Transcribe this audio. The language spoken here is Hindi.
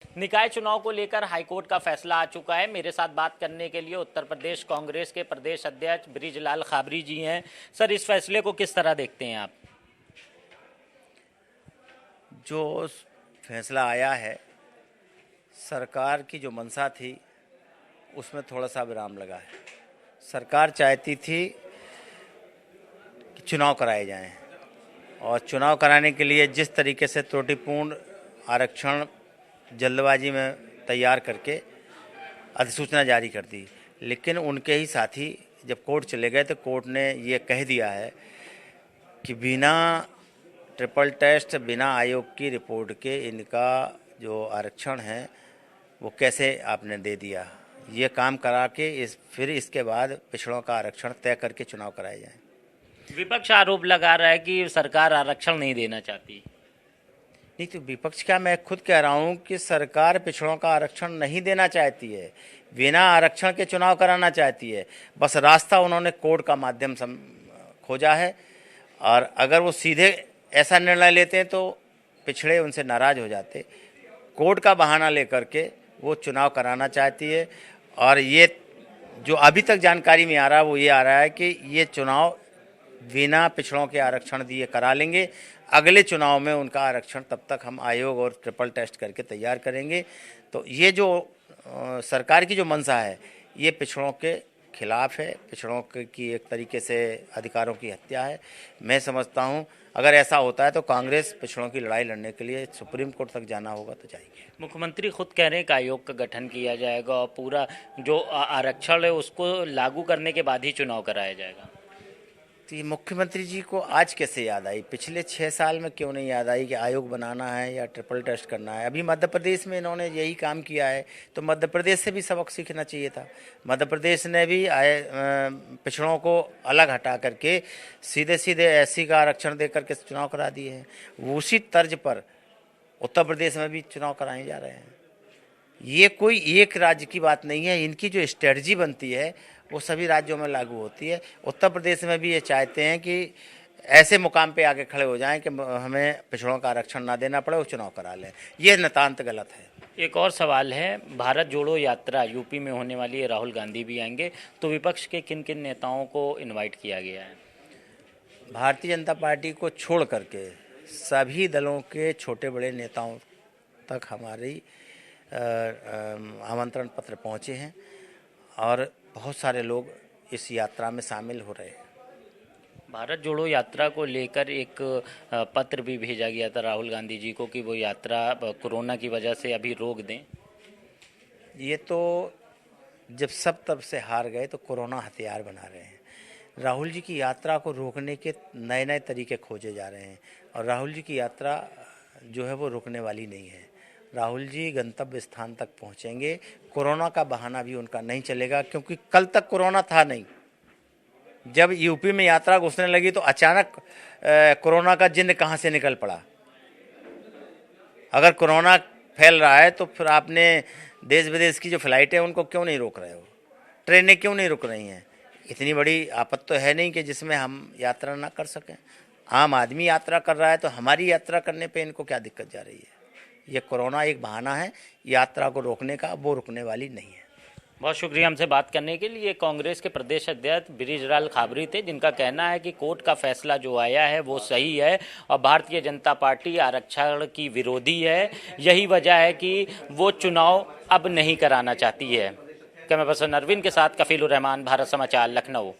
निकाय चुनाव को लेकर हाईकोर्ट का फैसला आ चुका है। मेरे साथ बात करने के लिए उत्तर प्रदेश कांग्रेस के प्रदेश अध्यक्ष बृजलाल खाबरी जी हैं। सर, इस फैसले को किस तरह देखते हैं आप? जो फैसला आया है, सरकार की जो मंशा थी उसमें थोड़ा सा विराम लगा है। सरकार चाहती थी कि चुनाव कराए जाएं और चुनाव कराने के लिए जिस तरीके से त्रुटिपूर्ण आरक्षण जल्दबाजी में तैयार करके अधिसूचना जारी कर दी, लेकिन उनके ही साथी जब कोर्ट चले गए तो कोर्ट ने ये कह दिया है कि बिना ट्रिपल टेस्ट, बिना आयोग की रिपोर्ट के इनका जो आरक्षण है वो कैसे आपने दे दिया। ये काम करा के फिर इसके बाद पिछड़ों का आरक्षण तय करके चुनाव कराए जाएं। विपक्ष आरोप लगा रहा है कि सरकार आरक्षण नहीं देना चाहती। नहीं तो विपक्ष क्या, मैं खुद कह रहा हूँ कि सरकार पिछड़ों का आरक्षण नहीं देना चाहती है, बिना आरक्षण के चुनाव कराना चाहती है। बस रास्ता उन्होंने कोर्ट का माध्यम खोजा है और अगर वो सीधे ऐसा निर्णय लेते हैं तो पिछड़े उनसे नाराज हो जाते। कोर्ट का बहाना लेकर के वो चुनाव कराना चाहती है और ये जो अभी तक जानकारी में आ रहा है वो ये आ रहा है कि ये चुनाव बिना पिछड़ों के आरक्षण दिए करा लेंगे। अगले चुनाव में उनका आरक्षण तब तक हम आयोग और ट्रिपल टेस्ट करके तैयार करेंगे। तो ये जो सरकार की जो मंशा है ये पिछड़ों के खिलाफ है, पिछड़ों की एक तरीके से अधिकारों की हत्या है। मैं समझता हूँ अगर ऐसा होता है तो कांग्रेस पिछड़ों की लड़ाई लड़ने के लिए सुप्रीम कोर्ट तक जाना होगा तो जाएगी। मुख्यमंत्री खुद कह रहे हैं कि आयोग का गठन किया जाएगा और पूरा जो आरक्षण है उसको लागू करने के बाद ही चुनाव कराया जाएगा। तो ये मुख्यमंत्री जी को आज कैसे याद आई? पिछले 6 साल में क्यों नहीं याद आई कि आयोग बनाना है या ट्रिपल टेस्ट करना है? अभी मध्य प्रदेश में इन्होंने यही काम किया है तो मध्य प्रदेश से भी सबक सीखना चाहिए था। मध्य प्रदेश ने भी पिछड़ों को अलग हटा करके सीधे सीधे एससी का आरक्षण दे करके चुनाव करा दिए हैं। उसी तर्ज पर उत्तर प्रदेश में भी चुनाव कराए जा रहे हैं। ये कोई एक राज्य की बात नहीं है, इनकी जो स्ट्रेटजी बनती है वो सभी राज्यों में लागू होती है। उत्तर प्रदेश में भी ये चाहते हैं कि ऐसे मुकाम पे आके खड़े हो जाएं कि हमें पिछड़ों का आरक्षण ना देना पड़े, वो चुनाव करा लें। ये नितांत गलत है। एक और सवाल है, भारत जोड़ो यात्रा यूपी में होने वाली है, राहुल गांधी भी आएंगे, तो विपक्ष के किन किन नेताओं को इन्वाइट किया गया है? भारतीय जनता पार्टी को छोड़ करके सभी दलों के छोटे बड़े नेताओं तक हमारी आमंत्रण पत्र पहुँचे हैं और बहुत सारे लोग इस यात्रा में शामिल हो रहे हैं। भारत जोड़ो यात्रा को लेकर एक पत्र भी भेजा गया था राहुल गांधी जी को कि वो यात्रा कोरोना की वजह से अभी रोक दें। ये तो जब सब तरफ से हार गए तो कोरोना हथियार बना रहे हैं। राहुल जी की यात्रा को रोकने के नए नए तरीके खोजे जा रहे हैं और राहुल जी की यात्रा जो है वो रुकने वाली नहीं है। राहुल जी गंतव्य स्थान तक पहुंचेंगे। कोरोना का बहाना भी उनका नहीं चलेगा क्योंकि कल तक कोरोना था नहीं। जब यूपी में यात्रा घुसने लगी तो अचानक कोरोना का जिन्न कहां से निकल पड़ा। अगर कोरोना फैल रहा है तो फिर आपने देश विदेश की जो फ्लाइटें हैं उनको क्यों नहीं रोक रहे हो? ट्रेनें क्यों नहीं रुक रही हैं? इतनी बड़ी आपत्ति तो है नहीं कि जिसमें हम यात्रा ना कर सकें। आम आदमी यात्रा कर रहा है तो हमारी यात्रा करने पे इनको क्या दिक्कत जा रही है? ये कोरोना एक बहाना है यात्रा को रोकने का, वो रुकने वाली नहीं है। बहुत शुक्रिया हमसे बात करने के लिए। कांग्रेस के प्रदेश अध्यक्ष बृजलाल खाबरी थे, जिनका कहना है कि कोर्ट का फैसला जो आया है वो सही है और भारतीय जनता पार्टी आरक्षण की विरोधी है। यही वजह है कि वो चुनाव अब नहीं कराना चाहती है। कैमरा पर्सन अरविंद के साथ कफील उर रहमान, भारत समाचार, लखनऊ।